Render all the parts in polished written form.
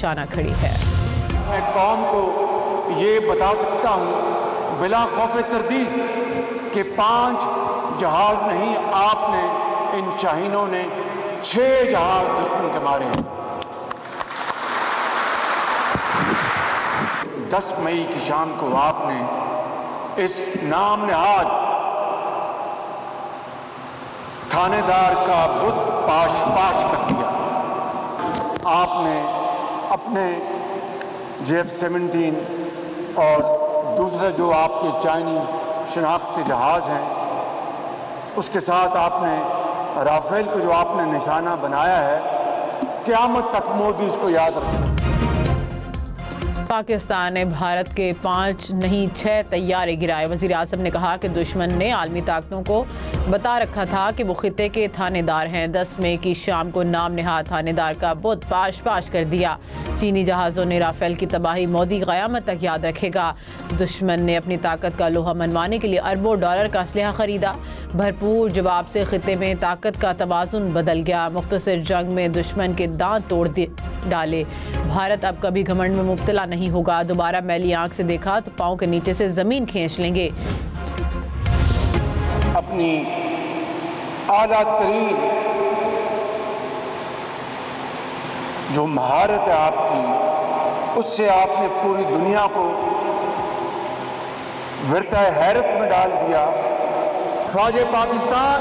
शाना खड़ी है। मैं कौम को ये बता सकता हूँ बिला खौफ तरदीद कि 5 जहाज नहीं, आपने इन शाहीनों ने 6 जहाज दुश्मन के मारे हैं। 10 मई की शाम को आपने इस नाम नहाद थानेदार का बुत पाश कर दिया। आपने अपने JF-17 और दूसरे जो आपके चाइनीज शनाख्ती जहाज़ हैं, उसके साथ आपने राफेल को जो आपने निशाना बनाया है, क़यामत तक मोदी इसको याद रखें। पाकिस्तान ने भारत के 5 नहीं 6 तैयारे गिराए। वज़ीर आज़म ने कहा कि दुश्मन ने आलमी ताकतों को बता रखा था कि वो खित्ते के थानेदार हैं। 10 मई की शाम को नाम नहाद थानेदार का बुत पाश कर दिया। चीनी जहाज़ों ने राफेल की तबाही मोदी क़यामत तक याद रखेगा। दुश्मन ने अपनी ताकत का लोहा मनवाने के लिए अरबों डॉलर का असलहा ख़रीदा। भरपूर जवाब से खित्ते में ताकत का तवाज़ुन बदल गया। मुख्तसर जंग में दुश्मन के दांत तोड़ डाले। भारत अब कभी घमंड में मुब्तला नहीं होगा। दोबारा मैली आंख से देखा तो पाँव के नीचे से ज़मीन खींच लेंगे। अपनी आला तरीन जो महारत है आपकी, उससे आपने पूरी दुनिया को विरता हैरत में डाल दिया। फौज पाकिस्तान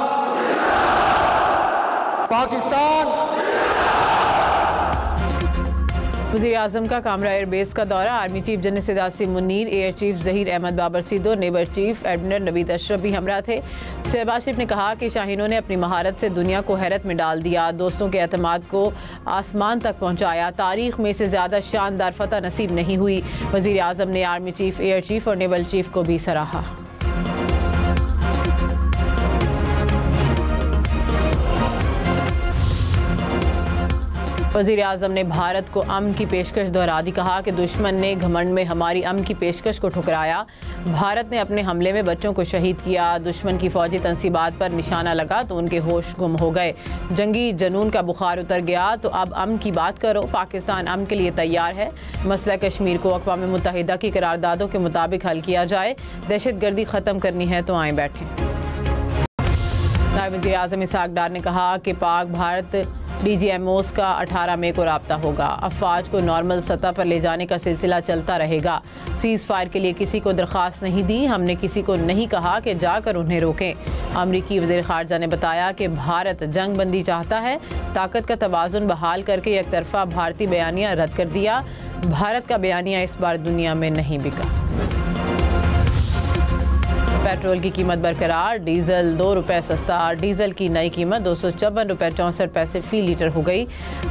वज़ीर आज़म का कामरा एयरबेस का दौरा। आर्मी चीफ जनरल सियासी Munir, air chief Zaheer Ahmed Babar Sidhu, naval chief admiral Naveed Ashraf भी हमरा थे। शहबाज शरीफ ने कहा कि शाहीनों ने अपनी महारत से दुनिया को हैरत में डाल दिया। दोस्तों के एतमाद को आसमान तक पहुँचाया। तारीख में से ज़्यादा शानदार फतह नसीब नहीं हुई। वज़ीर आज़म ने आर्मी चीफ, एयर चीफ और नेवल चीफ को भी सराहा। वज़ीर आज़म ने भारत को अमन की पेशकश दोहरा दी। कहा कि दुश्मन ने घमंड में हमारी अमन की पेशकश को ठुकराया। भारत ने अपने हमले में बच्चों को शहीद किया। दुश्मन की फौजी तंसीबात पर निशाना लगा तो उनके होश गुम हो गए। जंगी जनून का बुखार उतर गया तो अब अमन की बात करो। पाकिस्तान अमन के लिए तैयार है। मसला कश्मीर को अक़वाम मुत्तहिदा की करारदादों के मुताबिक हल किया जाए। दहशतगर्दी ख़त्म करनी है तो आएँ बैठें। नायब वज़ीर आज़म इसहाक़ डार ने कहा कि पाक भारत DGMOs का 18 मई को राब्ता होगा। अफवाज को नॉर्मल सतह पर ले जाने का सिलसिला चलता रहेगा। सीज़ फायर के लिए किसी को दरख्वास्त नहीं दी। हमने किसी को नहीं कहा कि जाकर उन्हें रोकें। अमरीकी वज़ीर ख़ारजा ने बताया कि भारत जंग बंदी चाहता है। ताकत का तवाज़ुन बहाल करके एक तरफा भारतीय बयानिया रद्द कर दिया। भारत का बयानिया इस बार दुनिया में नहीं बिका। पेट्रोल की कीमत बरकरार। डीजल 2 रुपये सस्ता। डीजल की नई कीमत 254 रुपये 64 पैसे फ़ी लीटर हो गई।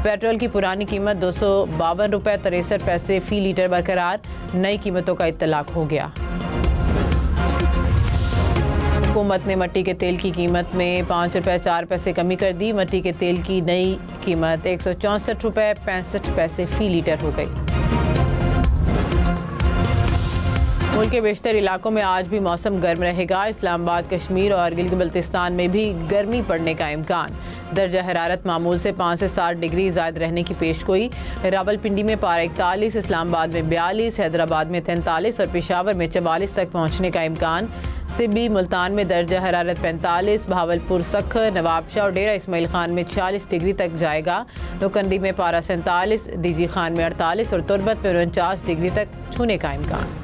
पेट्रोल की पुरानी कीमत 252 रुपये 63 पैसे फ़ी लीटर बरकरार। नई कीमतों का इत्तलाक हो गया। हुकूमत ने मट्टी के तेल की कीमत में 5 रुपये 4 पैसे कमी कर दी। मट्टी के तेल की नई कीमत 164 रुपये 65 पैसे फ़ी लीटर हो गई। मुल्क के बेशतर इलाकों में आज भी मौसम गर्म रहेगा। इस्लामाबाद, कश्मीर और गिलगित बल्तिस्तान में भी गर्मी पड़ने का इम्कान। दर्जा हरारत मामूल से 5 से 7 डिग्री ज़ायद रहने की पेशगोई। रावलपिंडी में पारा 41, इस्लामाबाद में 42, हैदराबाद में 43 और पेशावर में 44 तक पहुँचने का इम्कान। सिब्बी, मुल्तान में दर्जा हरारत 45, भावलपुर, सखर, नवाबशाह और डेरा इस्माइल खान में 46 डिग्री तक जाएगा। लोकंडी में पारा 47, DG खान में 48 और तुरबत में 49 डिग्री तक छूने का इम्कान।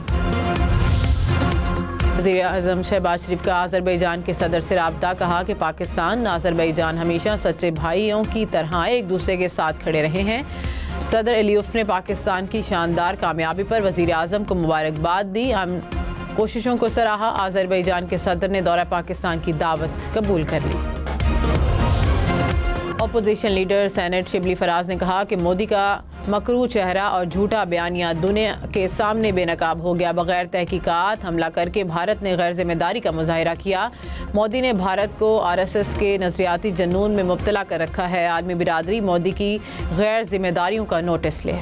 वज़ीर आज़म शहबाज शरीफ का अज़रबैजान के सदर से राब्ता। कहा कि पाकिस्तान अज़रबैजान हमेशा सच्चे भाइयों की तरह एक दूसरे के साथ खड़े रहे हैं। सदर एलियफ ने पाकिस्तान की शानदार कामयाबी पर वज़ीर आज़म को मुबारकबाद दी। हम कोशिशों को सराहा। अज़रबैजान के सदर ने दौरा पाकिस्तान की दावत कबूल कर ली। Opposition leader senate Shibli Faraz ने कहा कि मोदी का मकरू चेहरा और झूठा बयानिया दुनिया के सामने बेनकाब हो गया। बगैर तहकीकात हमला करके भारत ने गैर जिम्मेदारी का मुजाहिरा किया। मोदी ने भारत को RSS के नजरियाती जनून में मुब्तला कर रखा है। आलमी बिरादरी मोदी की गैर जिम्मेदारियों का नोटिस ले।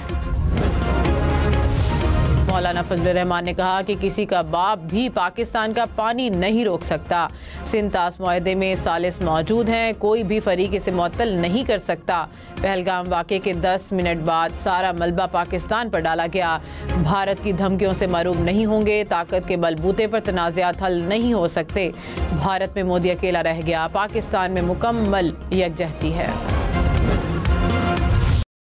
मौलाना फजलुर रहमान ने कहा कि किसी का बाप भी पाकिस्तान का पानी नहीं रोक सकता। सिंतास मुआहदे में सालिस मौजूद हैं, कोई भी फरीक इसे मुअत्तल नहीं कर सकता। पहलगाम वाक़े के 10 मिनट बाद सारा मलबा पाकिस्तान पर डाला गया। भारत की धमकियों से मरूब नहीं होंगे, ताकत के बलबूते पर तनाज़ात हल नहीं हो सकते। भारत में मोदी अकेला रह गया, पाकिस्तान में मुकम्मल यकजहती है।